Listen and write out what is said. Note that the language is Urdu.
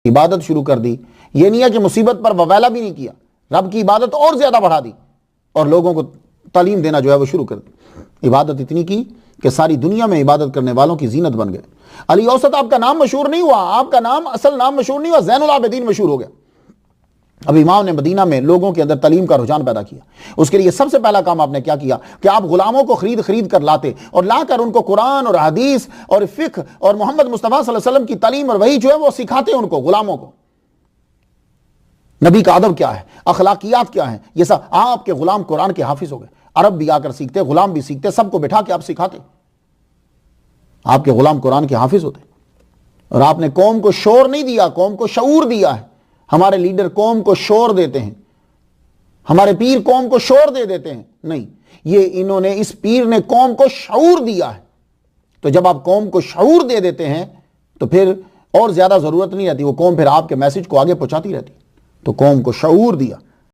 عبادت شروع کر دی. یہ نہیں ہے کہ مصیبت پر وویلا بھی نہیں کیا, رب کی عبادت اور زیادہ بڑھا دی اور لوگوں کو تعلیم دینا جو ہے وہ شروع کر دی. عبادت اتنی کی کہ ساری دنیا میں عبادت کرنے والوں کی زینت بن گئے. علی اوسط آپ کا نام مشہور نہیں ہوا, آپ کا نام اصل نام مشہور نہیں ہوا, زین العابدین مشہور ہو گیا. اب امام نے مدینہ میں لوگوں کے اندر تعلیم کا رجحان پیدا کیا. اس کے لیے سب سے پہلا کام آپ نے کیا کیا کہ آپ غلاموں کو خرید کر لاتے اور لا کر ان کو قرآن اور حدیث اور فقہ اور محمد مصطفیٰ صلی اللہ علیہ وسلم کی تعلیم اور وہی جو ہے وہ سکھاتے ان کو, غلاموں کو. نبی کا ادب کیا ہے, اخلاقیات کیا ہیں, یہ سب. آپ کے غلام قرآن کے حافظ ہو گئے. عرب بھی آ کر سیکھتے, غلام بھی سیکھتے, سب کو بٹھا کے آپ سکھاتے. آپ کے غلام قرآن کے حافظ ہوتے. اور آپ نے قوم کو شور نہیں دیا, قوم کو شعور دیا ہے. ہمارے لیڈر قوم کو شور دیتے ہیں, ہمارے پیر قوم کو شور دے دیتے ہیں. نہیں, یہ انہوں نے, اس پیر نے قوم کو شعور دیا ہے. تو جب آپ قوم کو شعور دے دیتے ہیں تو پھر اور زیادہ ضرورت نہیں رہتی, وہ قوم پھر آپ کے میسج کو آگے پہنچاتی رہتی. تو قوم کو شعور دیا.